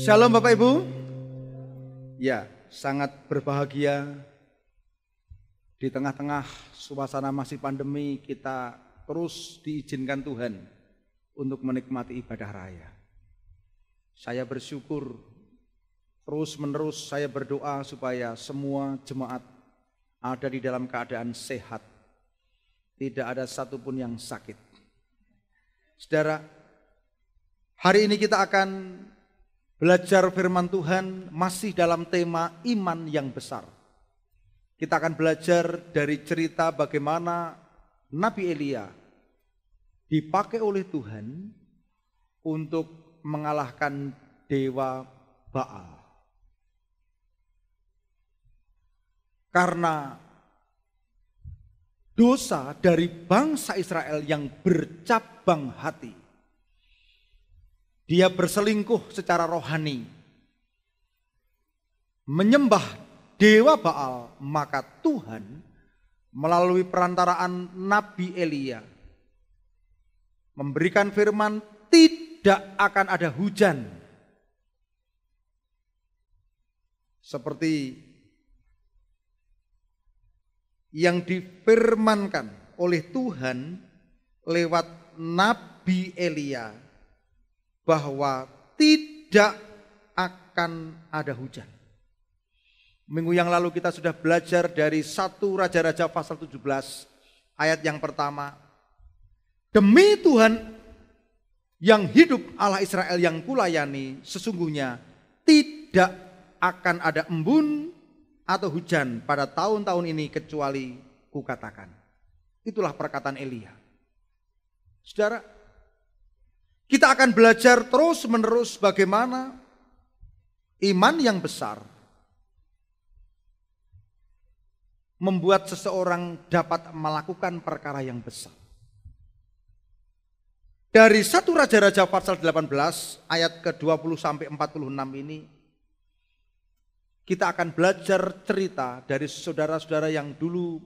Shalom Bapak Ibu. Ya, sangat berbahagia di tengah-tengah suasana masih pandemi kita terus diizinkan Tuhan untuk menikmati ibadah raya. Saya bersyukur terus-menerus saya berdoa supaya semua jemaat ada di dalam keadaan sehat. Tidak ada satupun yang sakit. Saudara, hari ini kita akan belajar firman Tuhan masih dalam tema iman yang besar. Kita akan belajar dari cerita bagaimana Nabi Elia dipakai oleh Tuhan untuk mengalahkan dewa Baal. Karena dosa dari bangsa Israel yang bercabang hati. Dia berselingkuh secara rohani, menyembah dewa Baal, maka Tuhan melalui perantaraan Nabi Elia memberikan firman tidak akan ada hujan. Seperti yang difirmankan oleh Tuhan lewat Nabi Elia, bahwa tidak akan ada hujan. Minggu yang lalu kita sudah belajar dari 1 Raja-Raja pasal 17 ayat yang pertama. Demi Tuhan yang hidup, Allah Israel yang kulayani, sesungguhnya tidak akan ada embun atau hujan pada tahun-tahun ini kecuali kukatakan. Itulah perkataan Elia. Saudara, kita akan belajar terus-menerus bagaimana iman yang besar membuat seseorang dapat melakukan perkara yang besar. Dari 1 Raja-Raja pasal 18 ayat ke-20 sampai 46 ini kita akan belajar cerita dari saudara-saudara yang dulu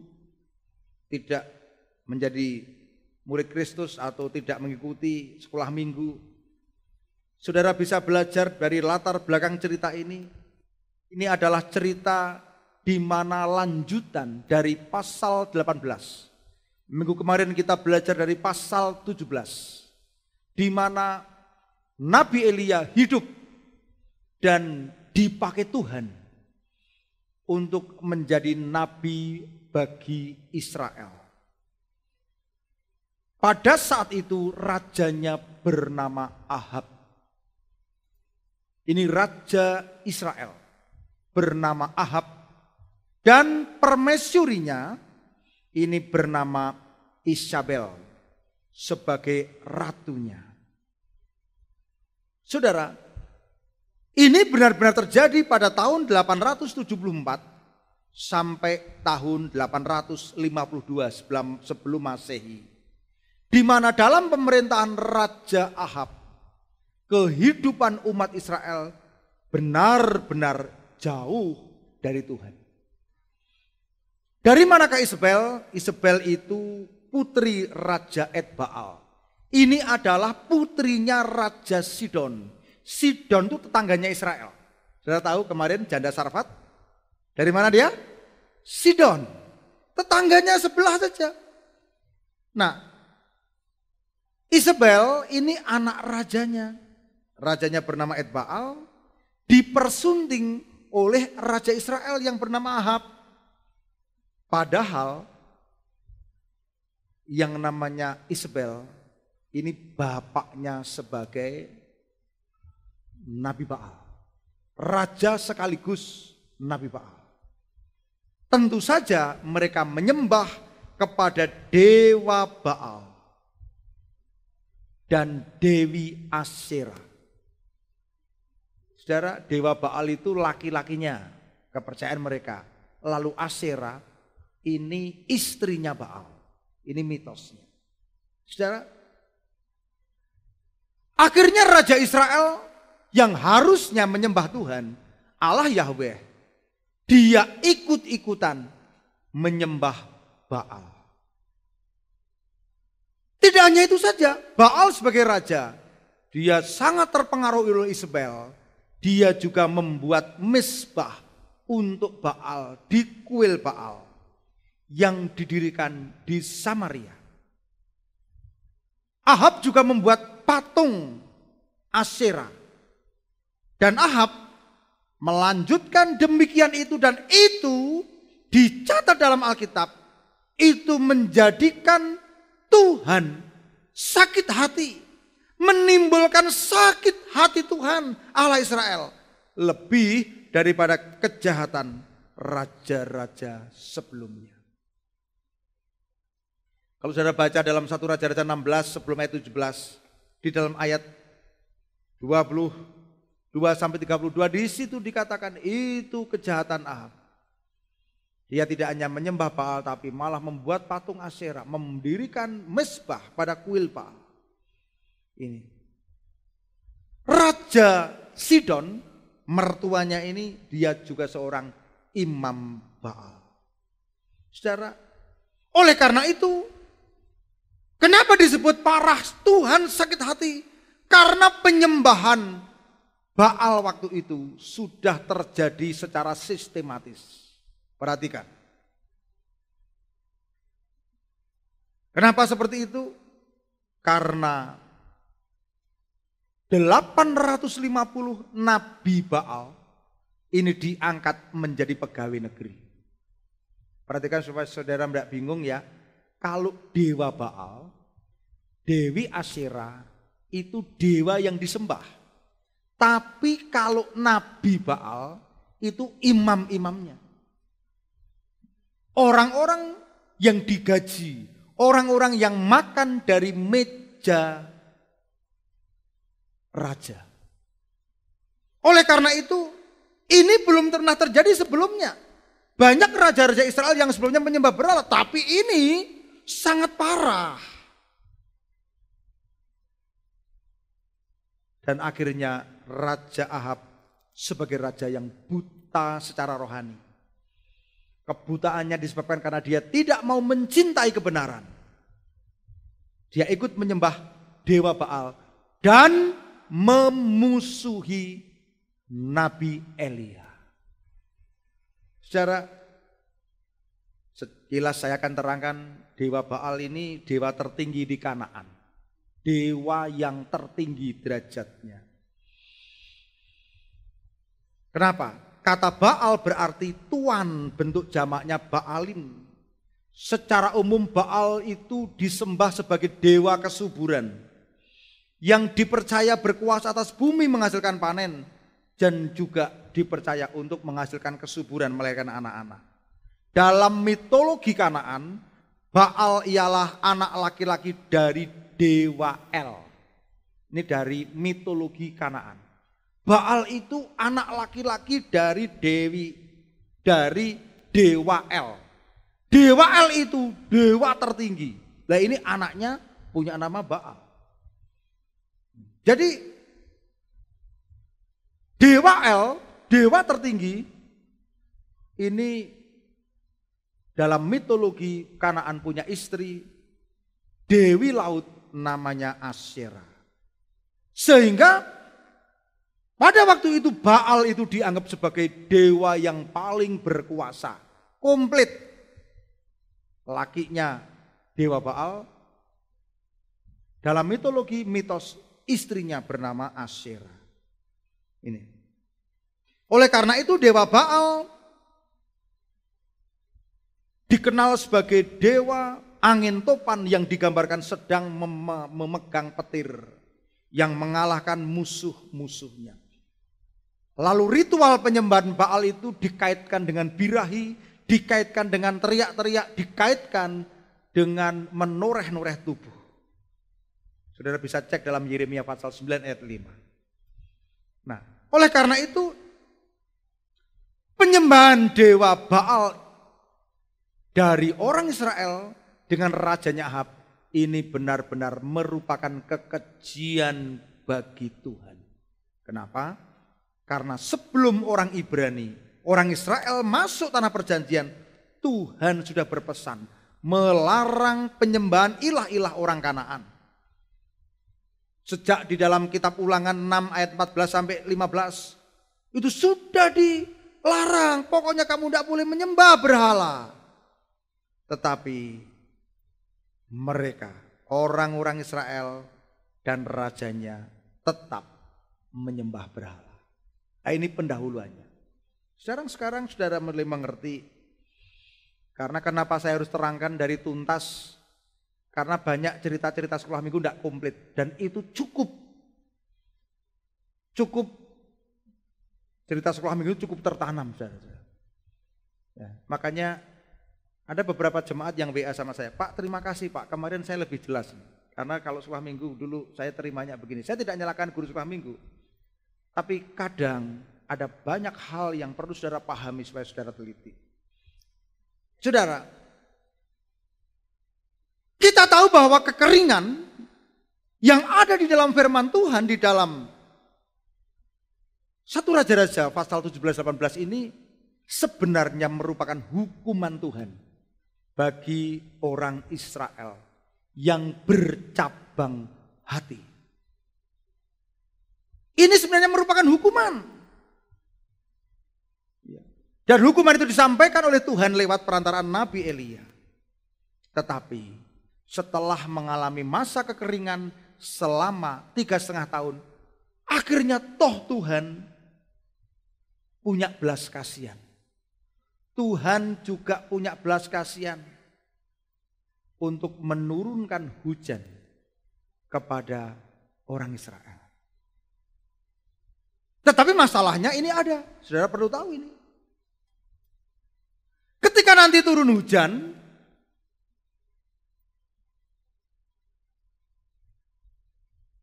tidak menjadi murid Kristus atau tidak mengikuti sekolah minggu. Saudara bisa belajar dari latar belakang cerita ini. Ini adalah cerita di mana lanjutan dari pasal 18. Minggu kemarin kita belajar dari pasal 17. Di mana Nabi Elia hidup dan dipakai Tuhan untuk menjadi nabi bagi Israel. Pada saat itu rajanya bernama Ahab. Ini raja Israel bernama Ahab dan permaisurinya ini bernama Isabel sebagai ratunya. Saudara, ini benar-benar terjadi pada tahun 874 sampai tahun 852 sebelum Masehi. Di mana dalam pemerintahan Raja Ahab, kehidupan umat Israel benar-benar jauh dari Tuhan. Dari manakah Isabel? Isabel itu putri Raja Etbaal. Ini adalah putrinya Raja Sidon. Sidon itu tetangganya Israel. Sudah tahu kemarin janda Sarfat? Dari mana dia? Sidon. Tetangganya sebelah saja. Nah, Isabel ini anak rajanya. Rajanya bernama Etbaal, dipersunting oleh Raja Israel yang bernama Ahab. Padahal yang namanya Isabel ini bapaknya sebagai Nabi Baal. Raja sekaligus Nabi Baal. Tentu saja mereka menyembah kepada dewa Baal dan Dewi Asyera. Saudara, dewa Baal itu laki-lakinya, kepercayaan mereka. Lalu Asyera ini istrinya Baal. Ini mitosnya. Saudara, akhirnya Raja Israel yang harusnya menyembah Tuhan, Allah Yahweh, dia ikut-ikutan menyembah Baal. Tidak hanya itu saja, Baal sebagai raja, dia sangat terpengaruh oleh Isabel. dia juga membuat mezbah untuk Baal di kuil Baal yang didirikan di Samaria. Ahab juga membuat patung Asyera. Dan Ahab melanjutkan demikian itu, dan itu dicatat dalam Alkitab. Itu menjadikan Tuhan sakit hati. Menimbulkan sakit hati Tuhan Allah Israel. Lebih daripada kejahatan raja-raja sebelumnya. Kalau saudara baca dalam 1 Raja-Raja 16 sebelum ayat 17, di dalam ayat 22 sampai 32, di situ dikatakan itu kejahatan Ahab. Dia tidak hanya menyembah Baal, tapi malah membuat patung Asyera, mendirikan mezbah pada kuil Baal. Ini Raja Sidon, mertuanya ini dia juga seorang imam Baal. Saudara, oleh karena itu, kenapa disebut parah Tuhan sakit hati? Karena penyembahan Baal waktu itu sudah terjadi secara sistematis. Perhatikan. Kenapa seperti itu? Karena 850 nabi Baal ini diangkat menjadi pegawai negeri. Perhatikan supaya saudara tidak bingung ya. Kalau dewa Baal, Dewi Asyera itu dewa yang disembah. Tapi kalau nabi Baal itu imam-imamnya. Orang-orang yang digaji, orang-orang yang makan dari meja raja. Oleh karena itu, ini belum pernah terjadi sebelumnya. Banyak raja-raja Israel yang sebelumnya menyembah berhala, tapi ini sangat parah. Dan akhirnya Raja Ahab sebagai raja yang buta secara rohani. Kebutaannya disebabkan karena dia tidak mau mencintai kebenaran. Dia ikut menyembah dewa Baal dan memusuhi Nabi Elia. Secara sekilas saya akan terangkan, dewa Baal ini dewa tertinggi di Kanaan. Dewa yang tertinggi derajatnya. Kenapa? Kata Baal berarti tuan, bentuk jamaknya Baalim. Secara umum Baal itu disembah sebagai dewa kesuburan. Yang dipercaya berkuasa atas bumi menghasilkan panen. Dan juga dipercaya untuk menghasilkan kesuburan melahirkan anak-anak. Dalam mitologi Kanaan, Baal ialah anak laki-laki dari dewa El. Ini dari mitologi Kanaan. Baal itu anak laki-laki dari dewa El. Dewa El itu dewa tertinggi. Nah ini anaknya punya nama Baal. Jadi dewa El, dewa tertinggi, ini dalam mitologi Kanaan punya istri, Dewi Laut namanya Asyera. Sehingga pada waktu itu Baal itu dianggap sebagai dewa yang paling berkuasa. Komplit. Lakinya dewa Baal. Dalam mitologi mitos istrinya bernama Asyera. Ini. Oleh karena itu dewa Baal dikenal sebagai dewa angin topan yang digambarkan sedang memegang petir yang mengalahkan musuh-musuhnya. Lalu ritual penyembahan Baal itu dikaitkan dengan birahi, dikaitkan dengan teriak-teriak, dikaitkan dengan menoreh-noreh tubuh. Saudara bisa cek dalam Yeremia pasal 9 ayat 5. Nah, oleh karena itu penyembahan dewa Baal dari orang Israel dengan rajanya Ahab ini benar-benar merupakan kekejian bagi Tuhan. Kenapa? Karena sebelum orang Ibrani, orang Israel masuk tanah perjanjian, Tuhan sudah berpesan melarang penyembahan ilah-ilah orang Kanaan. Sejak di dalam kitab Ulangan 6 ayat 14 sampai 15, Itu sudah dilarang. Pokoknya kamu tidak boleh menyembah berhala. Tetapi mereka, orang-orang Israel dan rajanya tetap menyembah berhala. Nah, ini pendahuluannya. Sekarang saudara mulai mengerti. Karena kenapa saya harus terangkan dari tuntas. Karena banyak cerita-cerita sekolah minggu tidak komplit. Dan itu cukup. Cerita sekolah minggu cukup tertanam. Saudara. Ya, makanya ada beberapa jemaat yang WA sama saya. Pak, terima kasih Pak, kemarin saya lebih jelas. Karena kalau sekolah minggu dulu saya terimanya begini. Saya tidak nyalakan guru sekolah minggu. Tapi kadang ada banyak hal yang perlu saudara pahami supaya saudara teliti. Saudara, kita tahu bahwa kekeringan yang ada di dalam firman Tuhan di dalam 1 Raja-Raja pasal 17-18 ini sebenarnya merupakan hukuman Tuhan bagi orang Israel yang bercabang hati. Ini sebenarnya merupakan hukuman. Dan hukuman itu disampaikan oleh Tuhan lewat perantaraan Nabi Elia. Tetapi setelah mengalami masa kekeringan selama 3,5 tahun, akhirnya toh Tuhan punya belas kasihan. Tuhan juga punya belas kasihan untuk menurunkan hujan kepada orang Israel. Tetapi masalahnya ini ada, saudara perlu tahu ini. Ketika nanti turun hujan,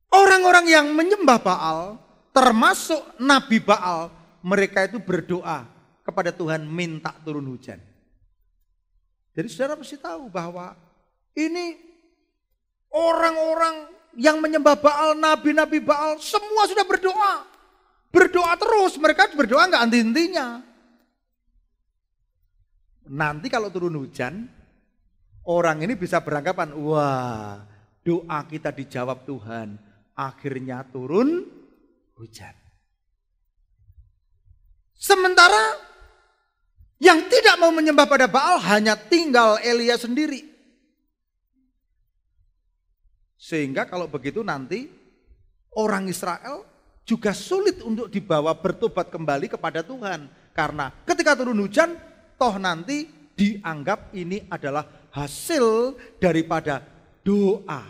orang-orang yang menyembah Baal, termasuk Nabi Baal, mereka itu berdoa kepada Tuhan minta turun hujan. Jadi saudara mesti tahu bahwa ini orang-orang yang menyembah Baal, nabi-nabi Baal, semua sudah berdoa. Berdoa terus, mereka berdoa nggak henti-hentinya. Nanti kalau turun hujan, orang ini bisa beranggapan, wah doa kita dijawab Tuhan. Akhirnya turun hujan. Sementara yang tidak mau menyembah pada Baal hanya tinggal Elia sendiri. Sehingga kalau begitu nanti orang Israel juga sulit untuk dibawa bertobat kembali kepada Tuhan. Karena ketika turun hujan, toh nanti dianggap ini adalah hasil daripada doa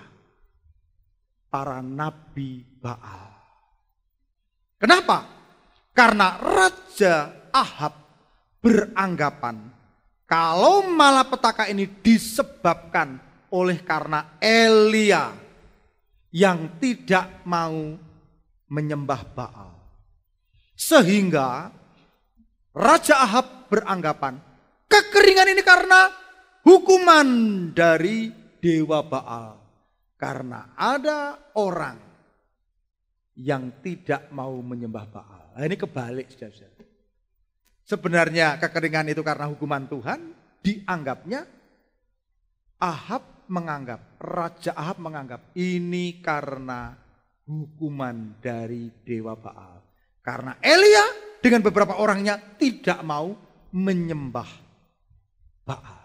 para nabi Baal. Kenapa? Karena Raja Ahab beranggapan kalau malapetaka ini disebabkan oleh karena Elia yang tidak mau menyembah Baal. Sehingga Raja Ahab beranggapan kekeringan ini karena hukuman dari dewa Baal. Karena ada orang yang tidak mau menyembah Baal. Nah, ini kebalik saudara. Sebenarnya kekeringan itu karena hukuman Tuhan, dianggapnya Raja Ahab menganggap ini karena hukuman dari dewa Baal. Karena Elia dengan beberapa orangnya tidak mau menyembah Baal.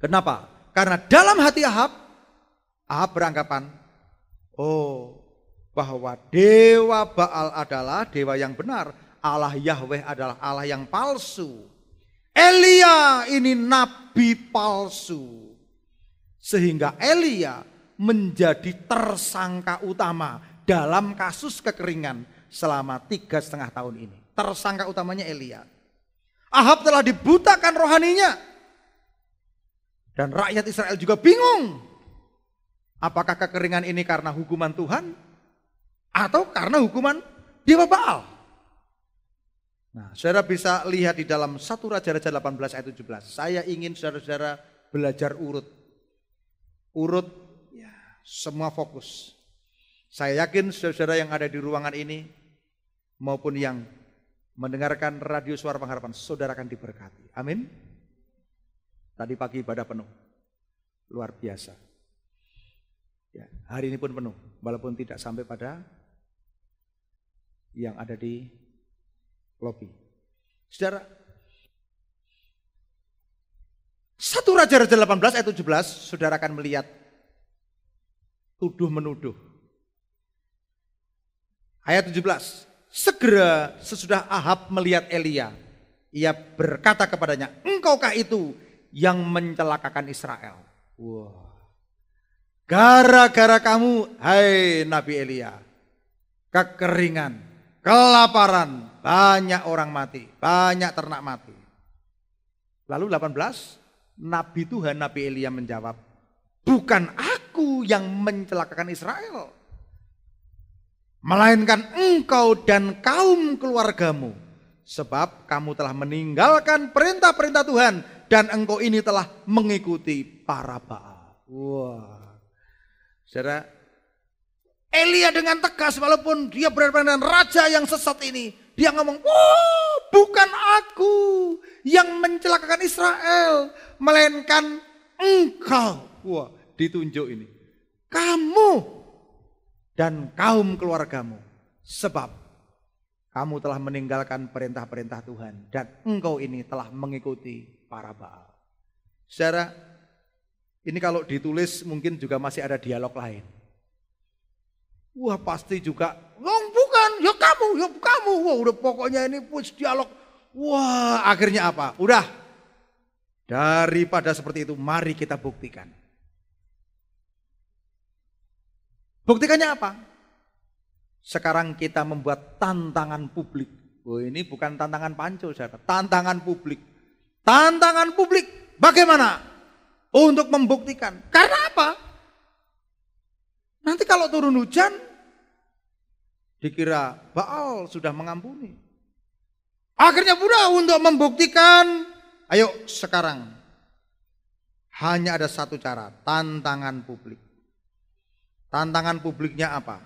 Kenapa? Karena dalam hati Ahab beranggapan, bahwa dewa Baal adalah dewa yang benar. Allah Yahweh adalah Allah yang palsu. Elia ini nabi palsu. Sehingga Elia menjadi tersangka utama dalam kasus kekeringan selama 3,5 tahun ini. Tersangka utamanya Elia. Ahab telah dibutakan rohaninya. Dan rakyat Israel juga bingung. Apakah kekeringan ini karena hukuman Tuhan atau karena hukuman dewa Baal? Nah, saudara bisa lihat di dalam 1 Raja-Raja 18 ayat 17. Saya ingin saudara-saudara belajar urut. Urut, ya, semua fokus. Saya yakin saudara-saudara yang ada di ruangan ini maupun yang mendengarkan radio Suara Pengharapan, saudara akan diberkati. Amin. Tadi pagi ibadah penuh. Luar biasa. Ya, hari ini pun penuh, walaupun tidak sampai pada yang ada di lobi. Saudara, 1 Raja-Raja 18 ayat 17, saudara akan melihat tuduh menuduh. Ayat 17, segera sesudah Ahab melihat Elia, ia berkata kepadanya, engkaukah itu yang mencelakakan Israel? Wah. Gara-gara kamu, hai Nabi Elia, kekeringan, kelaparan, banyak orang mati, banyak ternak mati. Lalu 18, Nabi Tuhan Nabi Elia menjawab, bukan aku yang mencelakakan Israel, melainkan engkau dan kaum keluargamu, sebab kamu telah meninggalkan perintah-perintah Tuhan dan engkau ini telah mengikuti para Baal. Wah. Saudara, Elia dengan tegas walaupun dia berhadapan dengan raja yang sesat ini, dia ngomong, oh bukan aku yang mencelakakan Israel, melainkan engkau. Wah, ditunjuk ini. Kamu dan kaum keluargamu, sebab kamu telah meninggalkan perintah-perintah Tuhan dan engkau ini telah mengikuti para Baal. Saudara, ini kalau ditulis mungkin juga masih ada dialog lain. Wah pasti juga, bukan, ya kamu. Wah udah pokoknya ini push dialog. Wah akhirnya apa? Udah, daripada seperti itu mari kita buktikan. Buktikannya apa? Sekarang kita membuat tantangan publik. Oh ini bukan tantangan panco, saudara. Tantangan publik. Tantangan publik bagaimana? Untuk membuktikan. Karena apa? Nanti kalau turun hujan, dikira Baal sudah mengampuni. Akhirnya mudah untuk membuktikan. Ayo sekarang. Hanya ada satu cara. Tantangan publik. Tantangan publiknya apa?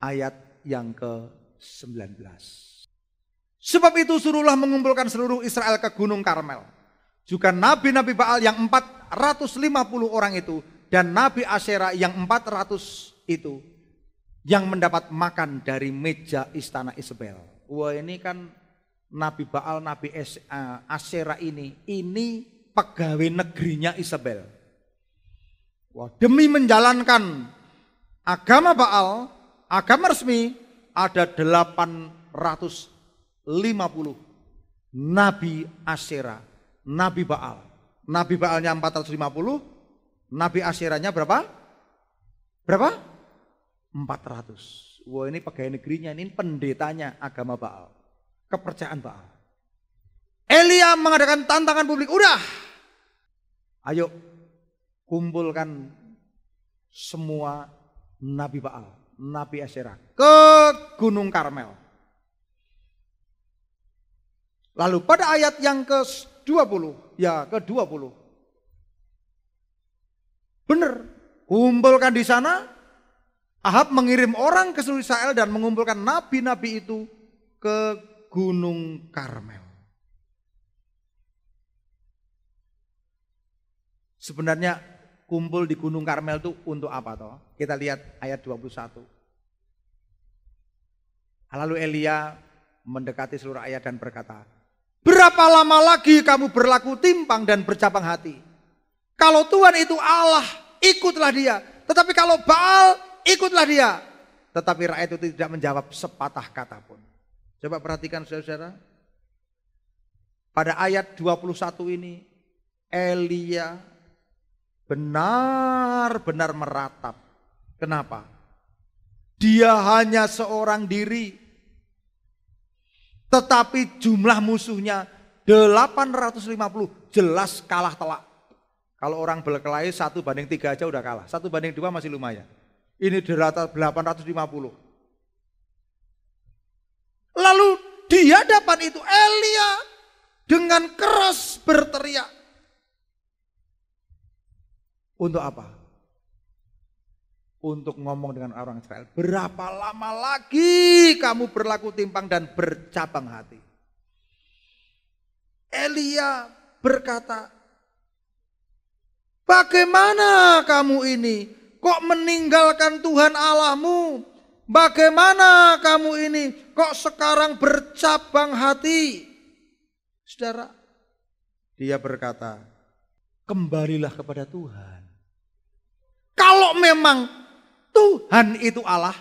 Ayat yang ke-19. Sebab itu suruhlah mengumpulkan seluruh Israel ke Gunung Karmel. Juga nabi-nabi Baal yang 450 orang itu. Dan nabi Asyera yang 400 itu. Yang mendapat makan dari meja istana Isabel. Wah ini kan nabi Baal, nabi Asyera ini pegawai negerinya Isabel. Wah, demi menjalankan agama Baal, agama resmi, ada 850 nabi Asyera, nabi Baal. Nabi Baalnya 450, nabi Asyeranya berapa? Berapa? 400. Wah ini pegawai negerinya, ini pendetanya agama Baal. Kepercayaan Baal. Elia mengadakan tantangan publik, udah. Ayo kumpulkan semua nabi Baal, nabi Asyera ke Gunung Karmel. Lalu pada ayat yang ke-20, ya ke-20. Benar, kumpulkan di sana. Ahab mengirim orang ke seluruh Israel dan mengumpulkan nabi-nabi itu ke Gunung Karmel. Sebenarnya kumpul di Gunung Karmel itu untuk apa toh? Kita lihat ayat 21. Lalu Elia mendekati seluruh rakyat dan berkata, berapa lama lagi kamu berlaku timpang dan bercabang hati? Kalau Tuhan itu Allah, ikutlah dia. Tetapi kalau Baal, ikutlah dia. Tetapi rakyat itu tidak menjawab sepatah kata pun. Coba perhatikan saudara-saudara. Pada ayat 21 ini, Elia benar-benar meratap. Kenapa? Dia hanya seorang diri. Tetapi jumlah musuhnya 850, jelas kalah telak. Kalau orang berkelahi 1:3 aja udah kalah. 1:2 masih lumayan. Ini 850. Lalu di hadapan itu Elia dengan keras berteriak. Untuk apa? Untuk ngomong dengan orang Israel. Berapa lama lagi kamu berlaku timpang dan bercabang hati? Elia berkata, bagaimana kamu ini? Kok meninggalkan Tuhan Allahmu bagaimana kamu ini kok sekarang bercabang hati? Saudara, dia berkata, kembalilah kepada Tuhan. Kalau memang Tuhan itu Allah,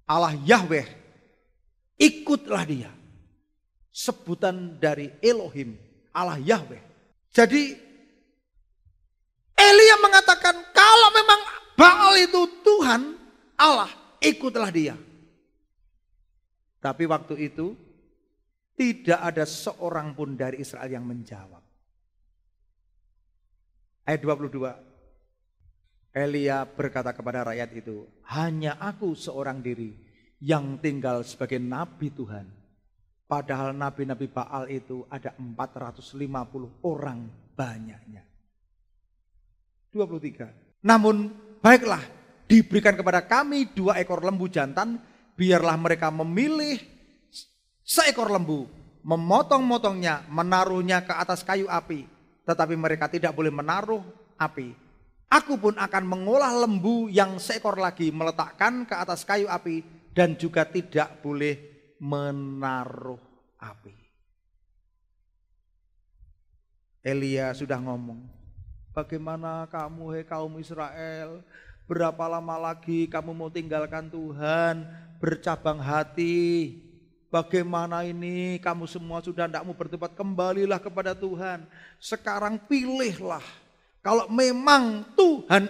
Allah Yahweh, ikutlah dia. Sebutan dari Elohim, Allah Yahweh. Jadi Elia mengatakan kalau memang Baal itu Tuhan, Allah, ikutlah dia. Tapi waktu itu tidak ada seorang pun dari Israel yang menjawab. Ayat 22. Elia berkata kepada rakyat itu, hanya aku seorang diri yang tinggal sebagai nabi Tuhan. Padahal nabi-nabi Baal itu ada 450 orang banyaknya. 23. Namun baiklah, diberikan kepada kami 2 ekor lembu jantan, biarlah mereka memilih seekor lembu, memotong-motongnya, menaruhnya ke atas kayu api. Tetapi mereka tidak boleh menaruh api. Aku pun akan mengolah lembu yang seekor lagi, meletakkan ke atas kayu api, dan juga tidak boleh menaruh api. Elia sudah ngomong, bagaimana kamu hai kaum Israel, berapa lama lagi kamu mau tinggalkan Tuhan, bercabang hati? Bagaimana ini kamu semua sudah tidak mau bertobat, kembalilah kepada Tuhan. Sekarang pilihlah. Kalau memang Tuhan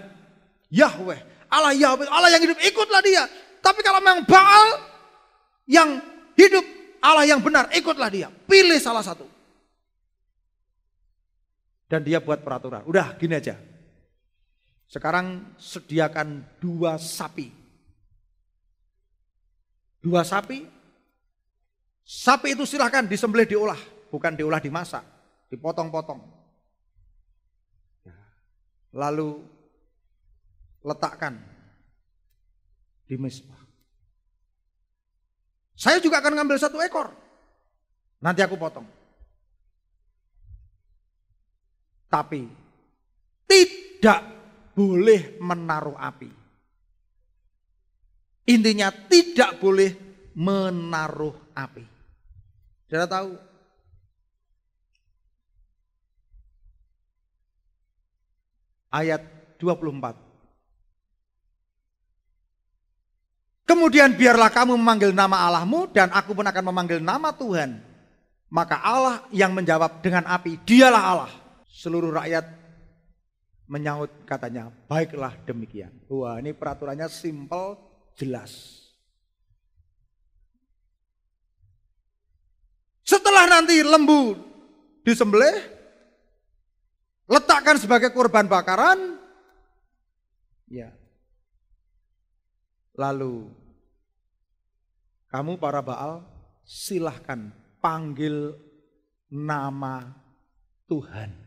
Yahweh, Allah Yahweh, Allah yang hidup, ikutlah dia. Tapi kalau memang Baal yang hidup, Allah yang benar, ikutlah dia. Pilih salah satu. Dan dia buat peraturan. Udah gini aja. Sekarang sediakan 2 sapi. 2 sapi. Sapi itu silahkan disembelih diolah. Bukan diolah dimasak. Dipotong-potong. Lalu letakkan di mezbah. Saya juga akan ngambil 1 ekor. Nanti aku potong. Tapi tidak boleh menaruh api. Intinya tidak boleh menaruh api. Saudara tahu? Ayat 24. Kemudian biarlah kamu memanggil nama Allahmu dan aku pun akan memanggil nama Tuhan. Maka Allah yang menjawab dengan api, dialah Allah. Seluruh rakyat menyaut katanya, baiklah demikian. Wah, ini peraturannya simpel, jelas. Setelah nanti lembu disembelih, letakkan sebagai korban bakaran. Ya. Lalu kamu para Baal silahkan panggil nama Tuhan.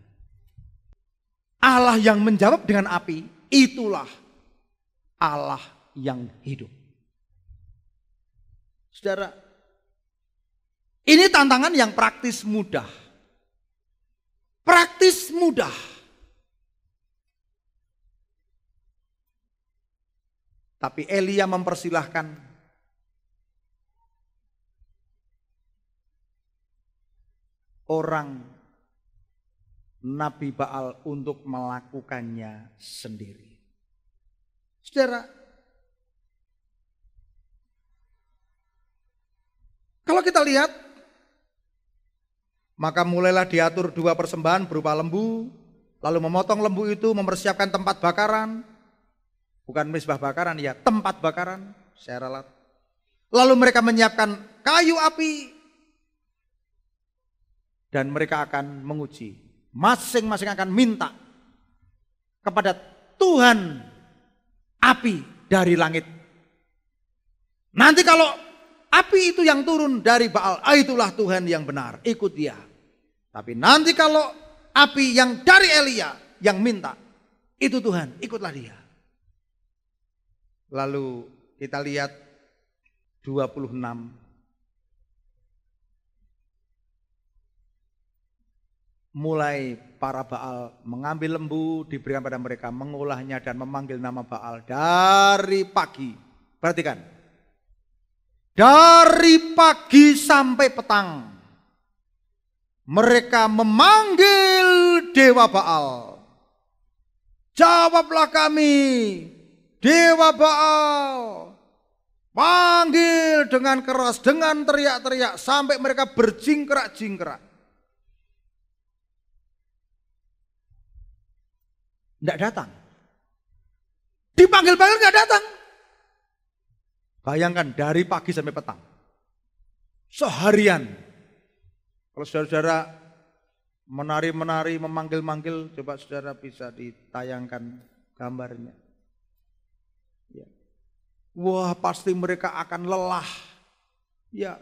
Allah yang menjawab dengan api, itulah Allah yang hidup. Saudara, ini tantangan yang praktis mudah. Praktis mudah. Tapi Elia mempersilahkan orang Nabi Baal untuk melakukannya sendiri. Saudara, kalau kita lihat, maka mulailah diatur 2 persembahan berupa lembu, lalu memotong lembu itu, mempersiapkan tempat bakaran, bukan mezbah bakaran ya, tempat bakaran, saya ralat. Lalu mereka menyiapkan kayu api, dan mereka akan menguji. Masing-masing akan minta kepada Tuhan api dari langit. Nanti kalau api itu yang turun dari Baal, itulah Tuhan yang benar, ikut dia. Tapi nanti kalau api yang dari Elia yang minta, itu Tuhan, ikutlah dia. Lalu kita lihat 26. Mulai para Baal mengambil lembu, diberikan pada mereka, mengolahnya dan memanggil nama Baal dari pagi. Perhatikan, Dari pagi sampai petang mereka memanggil dewa Baal. Jawablah kami, dewa Baal. Panggil dengan keras, dengan teriak-teriak sampai mereka berjingkrak-jingkrak. Tidak datang. Dipanggil-panggil tidak datang. Bayangkan dari pagi sampai petang. Seharian. Kalau saudara-saudara menari-menari, memanggil-manggil, coba saudara bisa ditayangkan gambarnya. Ya. Wah, pasti mereka akan lelah. Ya.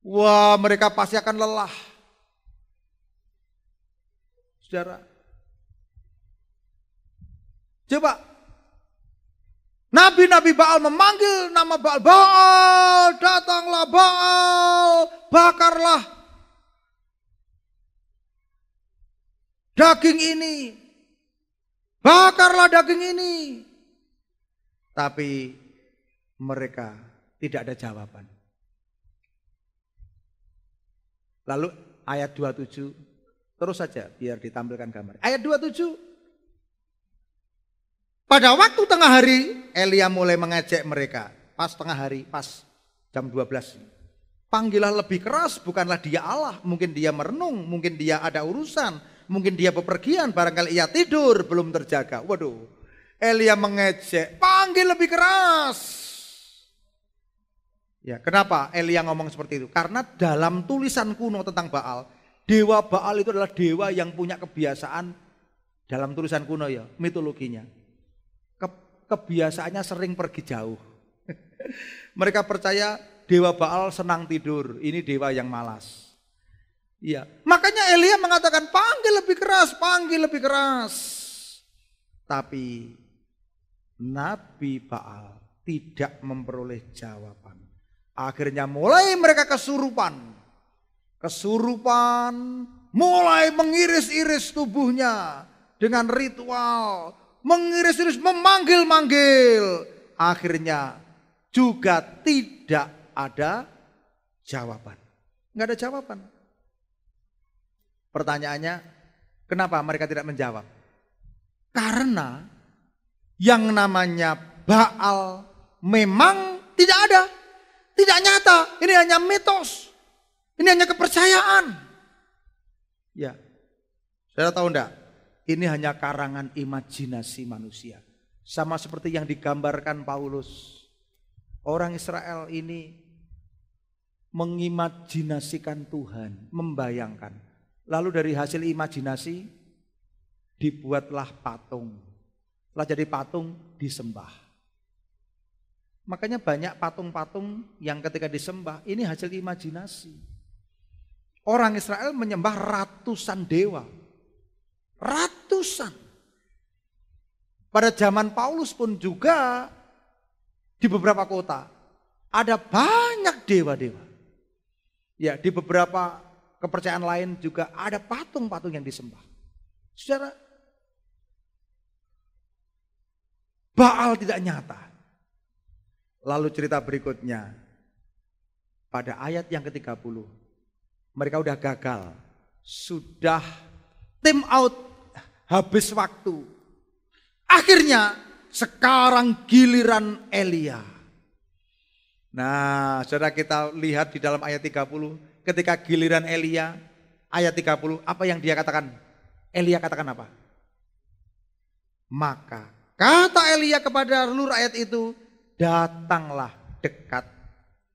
Wah, mereka pasti akan lelah. Saudara. Coba. Nabi-nabi Baal memanggil nama Baal. Baal, datanglah Baal, bakarlah daging ini. Bakarlah daging ini. Tapi mereka tidak ada jawaban. Lalu ayat 27, terus saja biar ditampilkan gambar. Ayat 27. Pada waktu tengah hari, Elia mulai mengejek mereka. Pas tengah hari, pas jam 12. Panggillah lebih keras, bukanlah dia Allah. Mungkin dia merenung, mungkin dia ada urusan. Mungkin dia bepergian, barangkali ia tidur, belum terjaga. Waduh, Elia mengejek, panggil lebih keras. Ya, kenapa Elia ngomong seperti itu? Karena dalam tulisan kuno tentang Baal, dewa Baal itu adalah dewa yang punya kebiasaan, dalam tulisan kuno ya, mitologinya. Kebiasaannya sering pergi jauh. Mereka percaya dewa Baal senang tidur, ini dewa yang malas. Iya, makanya Elia mengatakan panggil lebih keras, panggil lebih keras. Tapi Nabi Baal tidak memperoleh jawaban. Akhirnya mulai mereka kesurupan. Kesurupan, mulai mengiris-iris tubuhnya dengan ritual. Mengiris-iris, memanggil-manggil. Akhirnya juga tidak ada jawaban. Enggak ada jawaban. Pertanyaannya, kenapa mereka tidak menjawab? Karena yang namanya Baal memang tidak ada. Tidak nyata. Ini hanya mitos. Ini hanya kepercayaan. Ya. Saudara tahu enggak? Ini hanya karangan imajinasi manusia. Sama seperti yang digambarkan Paulus. Orang Israel ini mengimajinasikan Tuhan, membayangkan. Lalu dari hasil imajinasi dibuatlah patung. Setelah jadi patung disembah. Makanya banyak patung-patung yang ketika disembah ini hasil imajinasi. Orang Israel menyembah ratusan dewa. Ratusan. Pada zaman Paulus pun juga di beberapa kota ada banyak dewa-dewa. Ya, di beberapa kepercayaan lain juga ada patung-patung yang disembah. Saudara, Baal tidak nyata. Lalu cerita berikutnya, pada ayat yang ke-30, mereka udah gagal, sudah time out, habis waktu. Akhirnya sekarang giliran Elia. Nah, saudara, kita lihat di dalam ayat 30, ketika giliran Elia, ayat 30, apa yang dia katakan? Elia katakan apa? Maka kata Elia kepada seluruh rakyat itu, datanglah dekat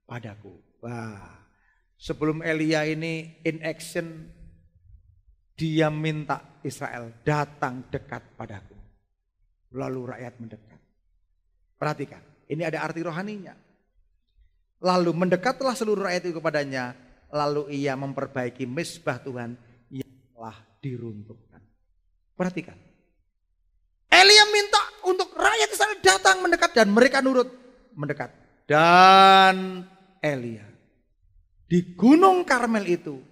padaku. Wah, sebelum Elia ini in action, dia minta Israel datang dekat padaku. Lalu rakyat mendekat. Perhatikan, ini ada arti rohaninya. Lalu mendekatlah seluruh rakyat itu kepadanya. Lalu ia memperbaiki mezbah Tuhan yang telah diruntuhkan. Perhatikan. Elia minta untuk rakyat Israel datang mendekat dan mereka nurut mendekat. Dan Elia di Gunung Karmel itu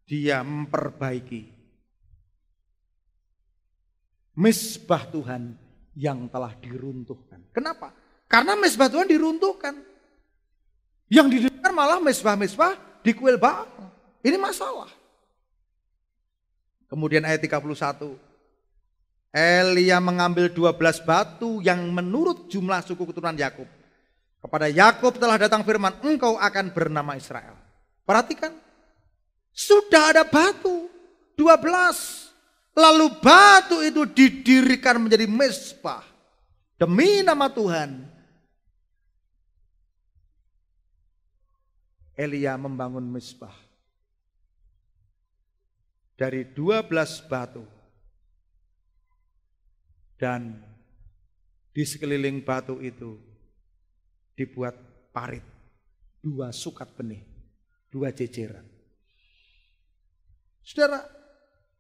dia memperbaiki mezbah Tuhan yang telah diruntuhkan. Kenapa? Karena mezbah Tuhan diruntuhkan. Yang didirikan malah mesbah-mesbah di kuil Baal. Ini masalah. Kemudian ayat 31. Elia mengambil 12 batu yang menurut jumlah suku keturunan Yakub. Kepada Yakub telah datang firman, engkau akan bernama Israel. Perhatikan. Sudah ada batu 12. Lalu batu itu didirikan menjadi mesbah demi nama Tuhan. Elia membangun mesbah dari 12 batu. Dan di sekeliling batu itu dibuat parit, 2 sukat benih, 2 jejeran. Saudara,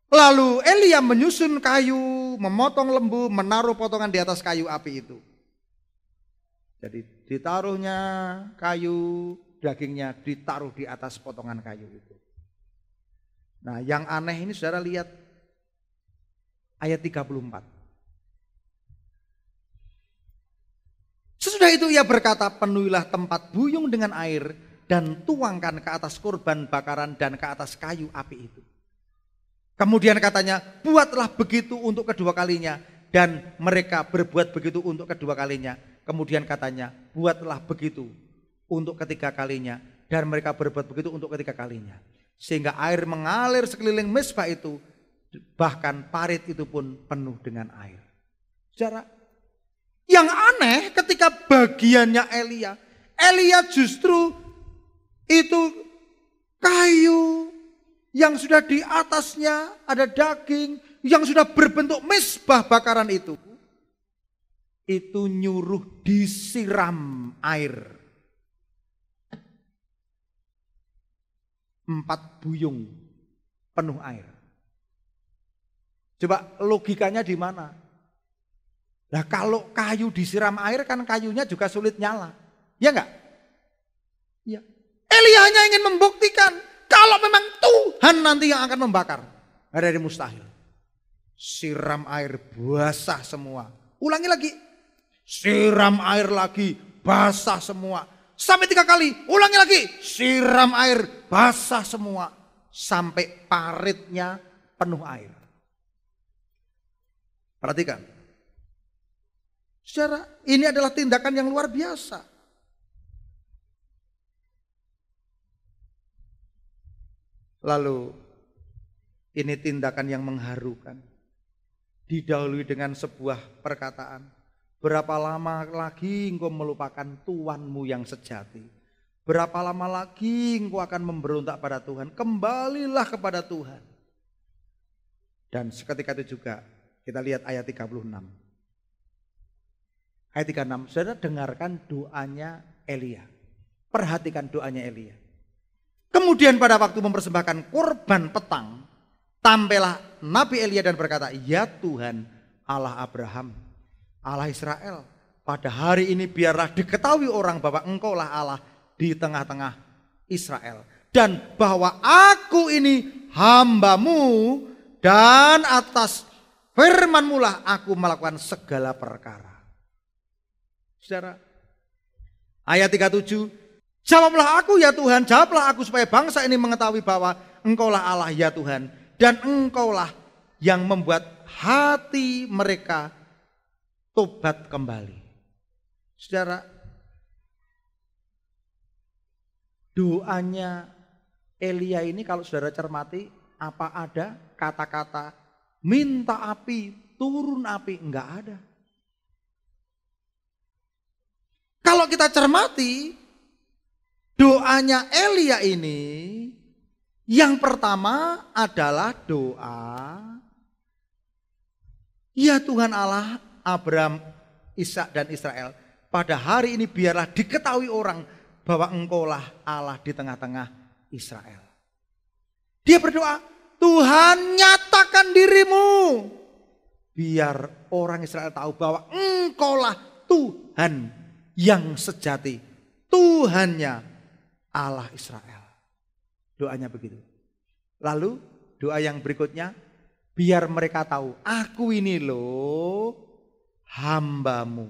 lalu Elia menyusun kayu, memotong lembu, menaruh potongan di atas kayu api itu. Jadi ditaruhnya kayu, dagingnya ditaruh di atas potongan kayu itu. Nah, yang aneh ini saudara lihat ayat 34. Sesudah itu ia berkata, penuhilah tempat buyung dengan air dan tuangkan ke atas korban bakaran dan ke atas kayu api itu. Kemudian katanya, buatlah begitu untuk kedua kalinya. Dan mereka berbuat begitu untuk kedua kalinya. Kemudian katanya, buatlah begitu untuk ketiga kalinya. Dan mereka berbuat begitu untuk ketiga kalinya. Sehingga air mengalir sekeliling mesbah itu. Bahkan parit itu pun penuh dengan air. Saudara, yang aneh ketika bagiannya Elia justru itu kayu yang sudah di atasnya ada daging, yang sudah berbentuk mesbah bakaran itu nyuruh disiram air. 4 buyung penuh air. Coba logikanya di mana? Nah, kalau kayu disiram air kan kayunya juga sulit nyala. Ya enggak? Ya. Elia hanya ingin membuktikan kalau memang Tuhan nanti yang akan membakar. Ada yang mustahil. Siram air basah semua. Ulangi lagi. Siram air lagi basah semua. Sampai 3 kali. Ulangi lagi. Siram air basah semua. Sampai paritnya penuh air. Perhatikan. Saudara, ini adalah tindakan yang luar biasa. Lalu, ini tindakan yang mengharukan. Didahului dengan sebuah perkataan. Berapa lama lagi engkau melupakan Tuhanmu yang sejati? Berapa lama lagi engkau akan memberontak pada Tuhan? Kembalilah kepada Tuhan. Dan seketika itu juga kita lihat ayat 36. Ayat 36, saudara dengarkan doanya Elia. Perhatikan doanya Elia. Kemudian pada waktu mempersembahkan korban petang, tampillah Nabi Elia dan berkata, ya Tuhan Allah Abraham, Allah Israel, pada hari ini biarlah diketahui orang bahwa engkaulah Allah di tengah-tengah Israel. Dan bahwa aku ini hambamu dan atas firman-Mu lah aku melakukan segala perkara. Saudara, ayat 37, jawablah aku ya Tuhan, jawablah aku supaya bangsa ini mengetahui bahwa engkaulah Allah ya Tuhan. Dan engkaulah yang membuat hati mereka tobat kembali. Saudara, doanya Elia ini kalau saudara cermati, apa ada kata-kata minta api, turun api? Enggak ada. Kalau kita cermati doanya Elia ini, yang pertama adalah doa, ya Tuhan Allah Abraham, Ishak dan Israel, pada hari ini biarlah diketahui orang bahwa engkaulah Allah di tengah-tengah Israel. Dia berdoa, Tuhan nyatakan dirimu, biar orang Israel tahu bahwa engkaulah Tuhan yang sejati, Tuhannya Allah Israel. Doanya begitu. Lalu doa yang berikutnya, biar mereka tahu, aku ini loh hambamu.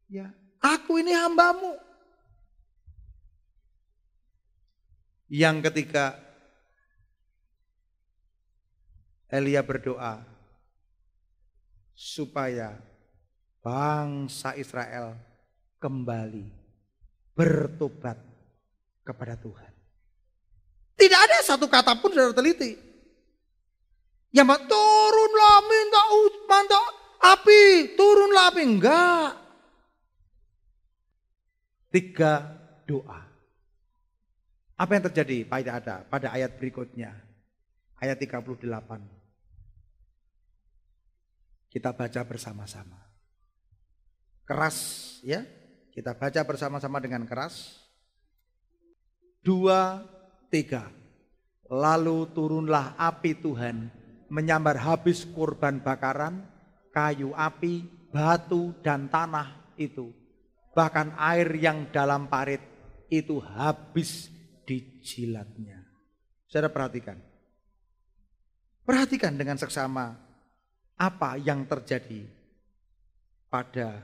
Ya, aku ini hambamu. Yang ketiga, Elia berdoa supaya bangsa Israel kembali bertobat kepada Tuhan. Tidak ada satu kata pun saudara teliti. Yang turunlah minta api, turunlah api. Enggak. 3 doa. Apa yang terjadi pada ayat berikutnya? Ayat 38. Kita baca bersama-sama. Keras ya. Kita baca bersama-sama dengan keras. 2, 3. Lalu turunlah api Tuhan menyambar habis kurban bakaran, kayu api, batu dan tanah itu. Bahkan air yang dalam parit itu habis dijilatnya. Saudara perhatikan. Perhatikan dengan seksama apa yang terjadi pada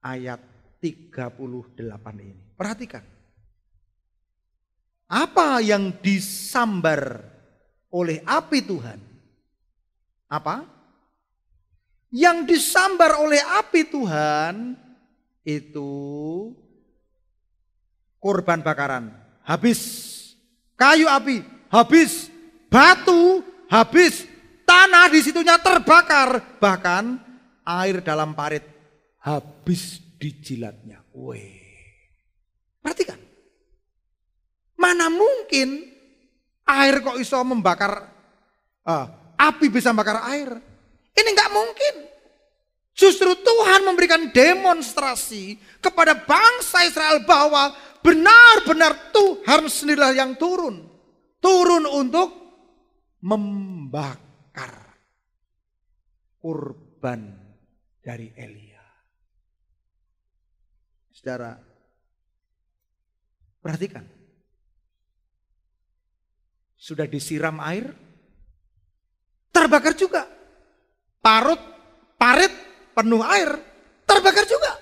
ayat 38 ini. Perhatikan. Apa yang disambar oleh api Tuhan? Apa? Yang disambar oleh api Tuhan itu korban bakaran habis, kayu api habis, batu habis, tanah di situnya terbakar, bahkan air dalam parit habis dijilatnya. Weh. Perhatikan. Mana mungkin air kok iso membakar, api bisa membakar air. Ini enggak mungkin. Justru Tuhan memberikan demonstrasi kepada bangsa Israel bahwa benar-benar Tuhan sendirilah yang turun. Turun untuk membakar kurban dari Elia. Saudara, perhatikan. Sudah disiram air, terbakar juga. Parit penuh air, terbakar juga.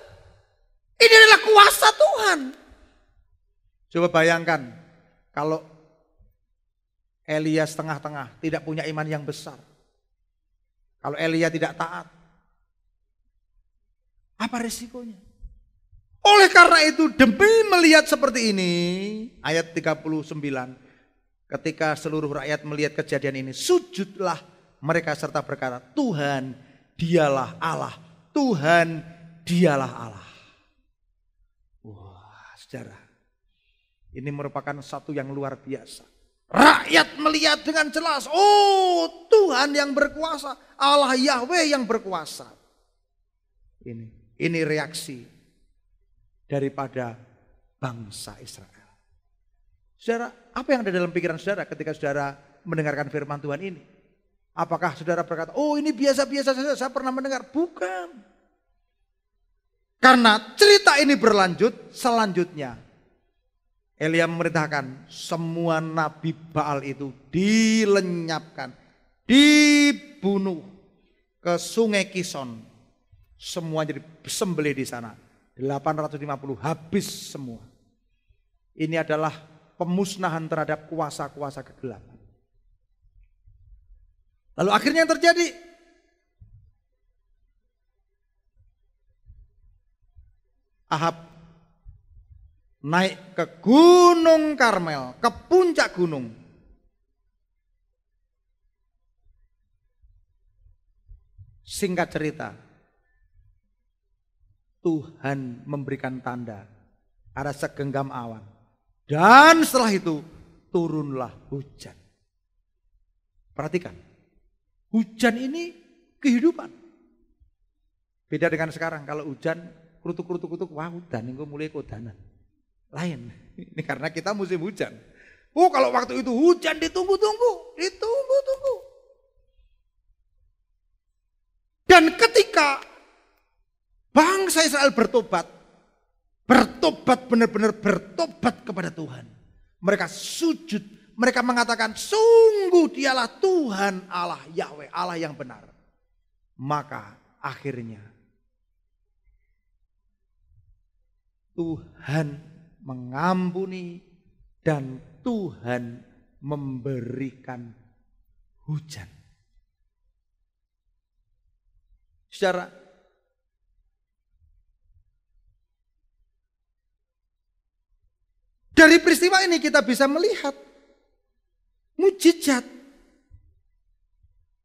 Ini adalah kuasa Tuhan. Coba bayangkan kalau Elia setengah-tengah, tidak punya iman yang besar. Kalau Elia tidak taat, apa resikonya? Oleh karena itu demi melihat seperti ini, ayat 39, ketika seluruh rakyat melihat kejadian ini, sujudlah mereka serta berkata, Tuhan dialah Allah, Tuhan dialah Allah. Wah, saudara, ini merupakan satu yang luar biasa. Rakyat melihat dengan jelas, oh Tuhan yang berkuasa, Allah Yahweh yang berkuasa. Ini reaksi daripada bangsa Israel. Saudara, apa yang ada dalam pikiran saudara ketika saudara mendengarkan firman Tuhan ini? Apakah saudara berkata, oh ini biasa-biasa saja, saya pernah mendengar? Bukan. Karena cerita ini berlanjut, selanjutnya Elia memerintahkan semua nabi Baal itu dilenyapkan, dibunuh ke sungai Kison. Semua jadi sembelih di sana. 850 habis semua. Ini adalah pemusnahan terhadap kuasa-kuasa kegelapan. Lalu akhirnya yang terjadi, Ahab naik ke Gunung Karmel, ke puncak gunung. Singkat cerita, Tuhan memberikan tanda, ada segenggam awan. Dan setelah itu turunlah hujan. Perhatikan, hujan ini kehidupan. Beda dengan sekarang, kalau hujan kurutuk-kurutuk, wah udan, ini mulai kodanan. Lain, ini karena kita musim hujan. Oh kalau waktu itu hujan ditunggu-tunggu. Dan ketika bangsa Israel bertobat benar-benar bertobat kepada Tuhan. Mereka sujud, mereka mengatakan sungguh dialah Tuhan Allah Yahweh, Allah yang benar. Maka akhirnya Tuhan mengampuni dan Tuhan memberikan hujan. Saudara, dari peristiwa ini kita bisa melihat mujizat.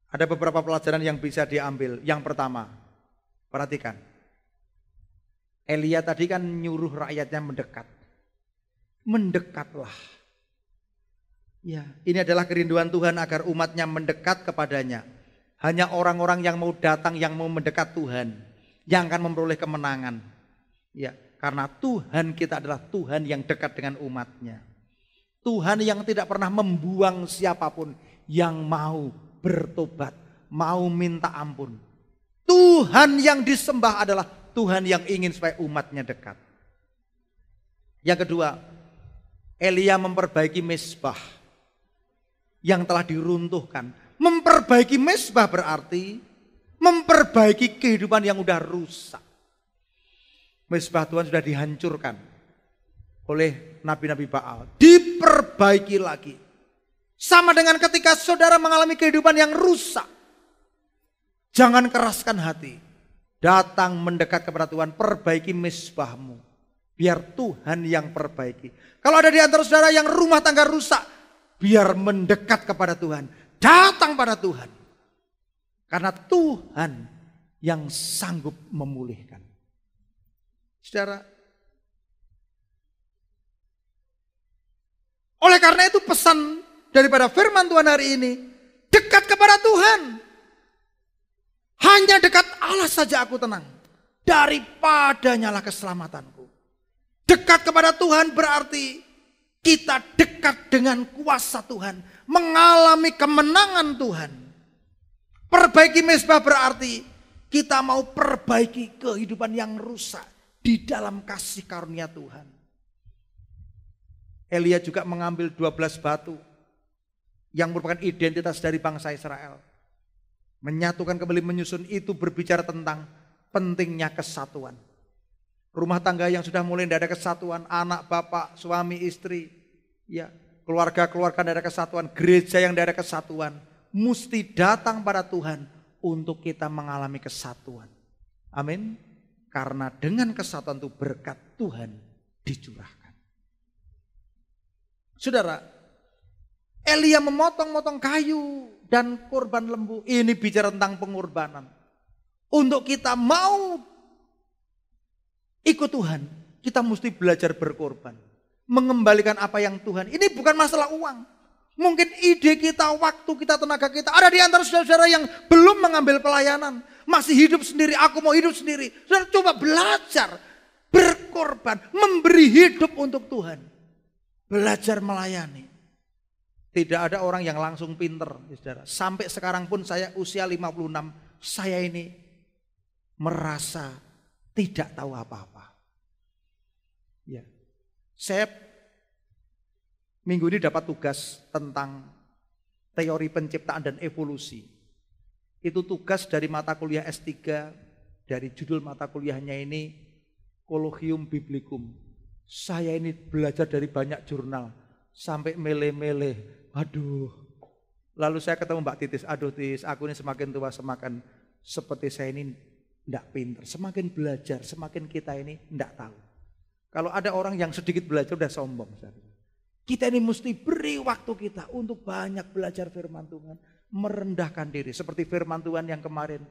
Ada beberapa pelajaran yang bisa diambil. Yang pertama, perhatikan. Elia tadi kan nyuruh rakyatnya mendekat. Mendekatlah. Ya, ini adalah kerinduan Tuhan agar umatnya mendekat kepadanya. Hanya orang-orang yang mau datang, yang mau mendekat Tuhan, yang akan memperoleh kemenangan. Ya, karena Tuhan kita adalah Tuhan yang dekat dengan umatnya. Tuhan yang tidak pernah membuang siapapun yang mau bertobat, mau minta ampun. Tuhan yang disembah adalah Tuhan yang ingin supaya umatnya dekat. Yang kedua, Elia memperbaiki mezbah yang telah diruntuhkan. Memperbaiki mezbah berarti memperbaiki kehidupan yang sudah rusak. Mezbah Tuhan sudah dihancurkan oleh nabi-nabi Baal. Diperbaiki lagi. Sama dengan ketika saudara mengalami kehidupan yang rusak. Jangan keraskan hati. Datang mendekat kepada Tuhan. Perbaiki mezbahmu. Biar Tuhan yang perbaiki. Kalau ada di antara saudara yang rumah tangga rusak. Biar mendekat kepada Tuhan. Datang pada Tuhan. Karena Tuhan yang sanggup memulihkan. Saudara. Oleh karena itu pesan daripada firman Tuhan hari ini. Dekat kepada Tuhan. Hanya dekat Allah saja aku tenang. Daripadanya lah keselamatanku. Dekat kepada Tuhan berarti kita dekat dengan kuasa Tuhan. Mengalami kemenangan Tuhan. Perbaiki mezbah berarti kita mau perbaiki kehidupan yang rusak. Di dalam kasih karunia Tuhan. Elia juga mengambil 12 batu. Yang merupakan identitas dari bangsa Israel. Menyatukan kembali menyusun itu berbicara tentang pentingnya kesatuan. Rumah tangga yang sudah mulai tidak ada kesatuan. Anak, bapak, suami, istri. Ya, keluarga-keluarga tidak ada kesatuan. Gereja yang tidak ada kesatuan. Mesti datang pada Tuhan untuk kita mengalami kesatuan. Amin. Karena dengan kesatuan itu berkat Tuhan dicurahkan. Saudara, Elia memotong-motong kayu dan korban lembu. Ini bicara tentang pengorbanan. Untuk kita mau ikut Tuhan, kita mesti belajar berkorban. Mengembalikan apa yang Tuhan. Ini bukan masalah uang. Mungkin ide kita, waktu kita, tenaga kita. Ada di antara saudara-saudara yang belum mengambil pelayanan. Masih hidup sendiri, aku mau hidup sendiri. Saudara coba belajar berkorban. Memberi hidup untuk Tuhan. Belajar melayani. Tidak ada orang yang langsung pinter. Saudara. Sampai sekarang pun saya usia 56. Saya ini merasa tidak tahu apa-apa. Ya. Saya minggu ini dapat tugas tentang teori penciptaan dan evolusi. Itu tugas dari mata kuliah S3, dari judul mata kuliahnya ini Colloquium Biblicum. Saya ini belajar dari banyak jurnal, sampai mele-mele. Aduh, lalu saya ketemu Mbak Titis, aduh Tis, aku ini semakin tua semakin seperti saya ini tidak pinter. Semakin belajar, semakin kita ini tidak tahu. Kalau ada orang yang sedikit belajar udah sombong. Kita ini mesti beri waktu kita untuk banyak belajar firman Tuhan. Merendahkan diri. Seperti firman Tuhan yang kemarin.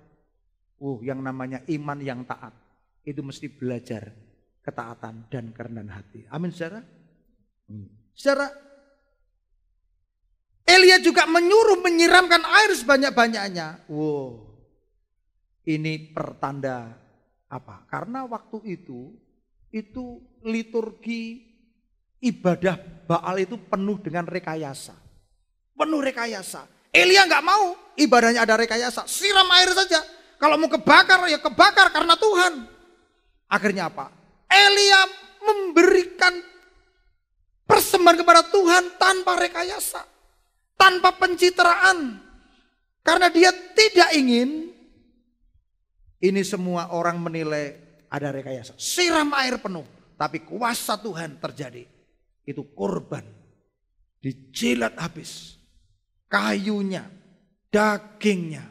Yang namanya iman yang taat. Itu mesti belajar ketaatan dan kerendahan hati. Amin saudara. Saudara. Elia juga menyuruh menyiramkan air sebanyak-banyaknya. Ini pertanda apa? Karena waktu itu liturgi ibadah Baal itu penuh dengan rekayasa. Penuh rekayasa. Elia nggak mau ibadahnya ada rekayasa. Siram air saja. Kalau mau kebakar ya kebakar karena Tuhan. Akhirnya apa? Elia memberikan persembahan kepada Tuhan tanpa rekayasa. Tanpa pencitraan. Karena dia tidak ingin ini semua orang menilai ada rekayasa. Siram air penuh. Tapi kuasa Tuhan terjadi. Itu korban. dijilat habis. Kayunya, dagingnya,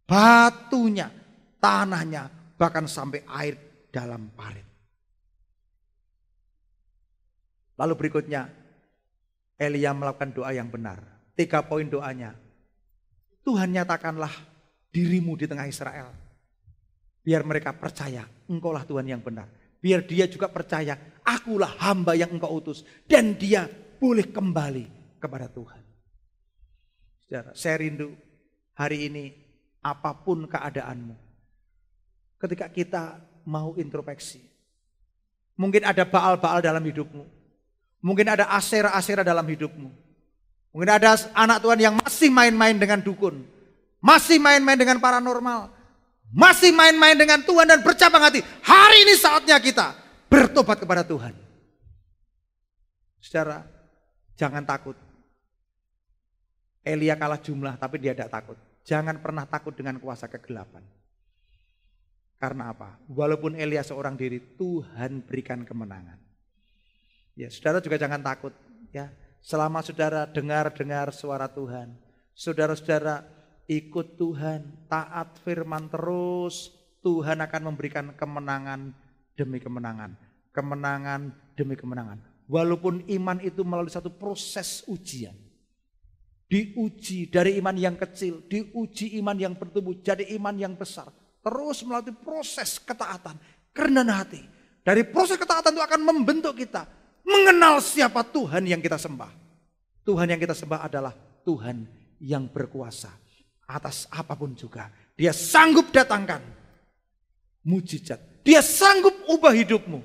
batunya, tanahnya, bahkan sampai air dalam parit. Lalu berikutnya, Elia melakukan doa yang benar. 3 poin doanya. Tuhan, nyatakanlah dirimu di tengah Israel. Biar mereka percaya engkaulah Tuhan yang benar. Biar dia juga percaya akulah hamba yang engkau utus. Dan dia boleh kembali kepada Tuhan. Saudara, saya rindu hari ini apapun keadaanmu. Ketika kita mau introspeksi. Mungkin ada baal-baal dalam hidupmu. Mungkin ada asera-asera dalam hidupmu. Mungkin ada anak Tuhan yang masih main-main dengan dukun. Masih main-main dengan paranormal. Masih main-main dengan Tuhan dan bercabang hati. Hari ini saatnya kita bertobat kepada Tuhan. Saudara, jangan takut. Elia kalah jumlah tapi dia tidak takut. Jangan pernah takut dengan kuasa kegelapan. Karena apa? Walaupun Elia seorang diri, Tuhan berikan kemenangan. Ya, saudara juga jangan takut. Ya, selama saudara dengar suara Tuhan, saudara-saudara ikut Tuhan, taat firman terus, Tuhan akan memberikan kemenangan demi kemenangan, kemenangan demi kemenangan. Walaupun iman itu melalui satu proses ujian, diuji dari iman yang kecil, diuji iman yang bertumbuh jadi iman yang besar, terus melalui proses ketaatan, kerendahan hati. Dari proses ketaatan itu akan membentuk kita mengenal siapa Tuhan yang kita sembah. Tuhan yang kita sembah adalah Tuhan yang berkuasa atas apapun juga. Dia sanggup datangkan mujizat. Dia sanggup ubah hidupmu.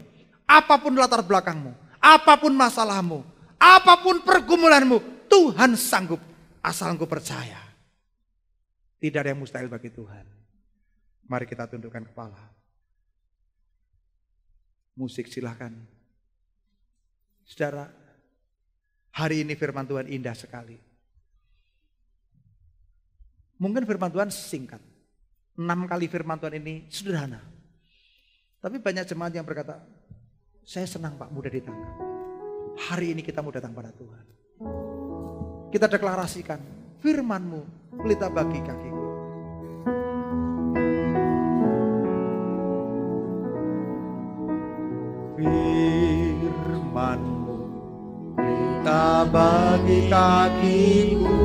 Apapun latar belakangmu, apapun masalahmu, apapun pergumulanmu, Tuhan sanggup asal engkau percaya. Tidak ada yang mustahil bagi Tuhan. Mari kita tundukkan kepala. Musik silahkan. Saudara, hari ini firman Tuhan indah sekali. Mungkin firman Tuhan singkat. 6 kali firman Tuhan ini sederhana. Tapi banyak jemaat yang berkata, saya senang Pak mudah ditangkap. Hari ini kita mau datang pada Tuhan. Kita deklarasikan, firman-Mu pelita bagi kakiku. Firman-Mu pelita bagi kakiku,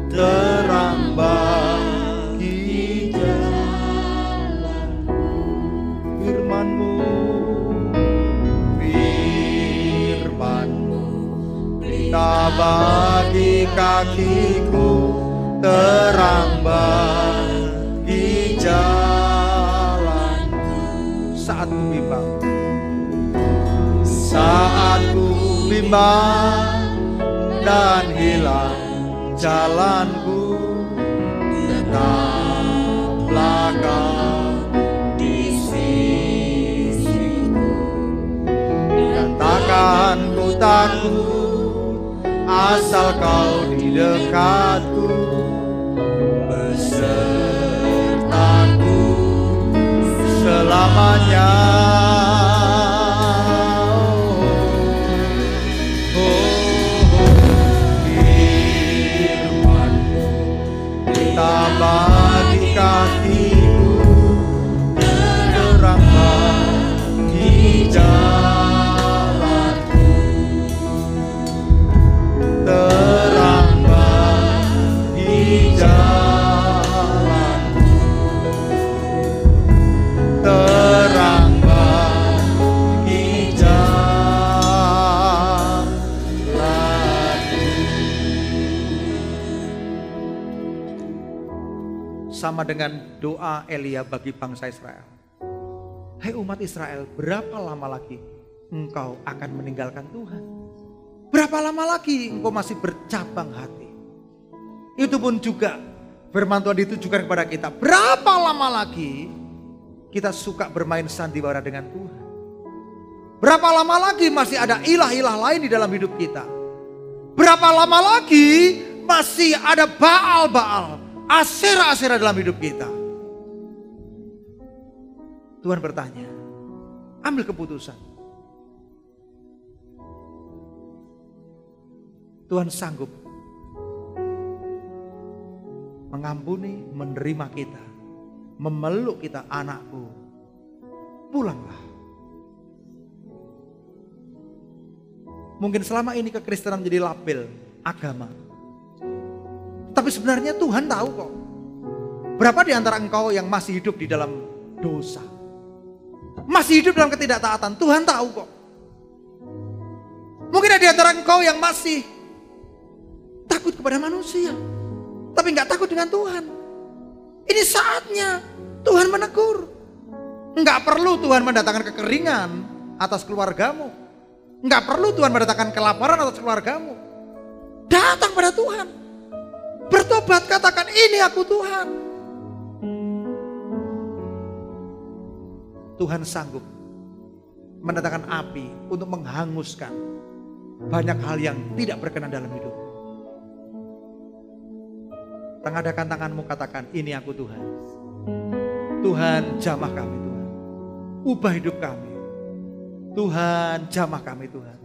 terang bagi jalan. Firman-Mu, firman-Mu pelita bagi kakiku, terang bagi jalan. Saat ku bimbang, saat ku bimbang dan hilang jalanku, tetaplah Kau di sisiku. Dan takkan ku takut asal Kau di dekatku, besertaku selamanya. Bagi kakiku, terang bagi jalanku, terang bagi jalanku, terang bagi jalanku. Sama dengan doa Elia bagi bangsa Israel. Hai umat Israel, berapa lama lagi engkau akan meninggalkan Tuhan? Berapa lama lagi engkau masih bercabang hati? Itu pun juga firman Tuhan ditujukan kepada kita. Berapa lama lagi kita suka bermain sandiwara dengan Tuhan? Berapa lama lagi masih ada ilah-ilah lain di dalam hidup kita? Berapa lama lagi masih ada baal-baal, asera-asera dalam hidup kita? Tuhan bertanya, ambil keputusan. Tuhan sanggup mengampuni, menerima kita, memeluk kita, anakku, pulanglah. Mungkin selama ini kekristenan menjadi label agama. Tapi sebenarnya Tuhan tahu kok. Berapa di antara engkau yang masih hidup di dalam dosa? Masih hidup dalam ketidaktaatan, Tuhan tahu kok. Mungkin ada di antara engkau yang masih takut kepada manusia, tapi gak takut dengan Tuhan. Ini saatnya Tuhan menegur. Gak perlu Tuhan mendatangkan kekeringan atas keluargamu. Gak perlu Tuhan mendatangkan kelaparan atas keluargamu. Datang pada Tuhan. Bertobat, katakan ini aku Tuhan. Tuhan sanggup mendatangkan api untuk menghanguskan banyak hal yang tidak berkenan dalam hidup. Tengadakan tanganmu, katakan ini aku Tuhan. Tuhan jamah kami Tuhan. Ubah hidup kami. Tuhan jamah kami Tuhan.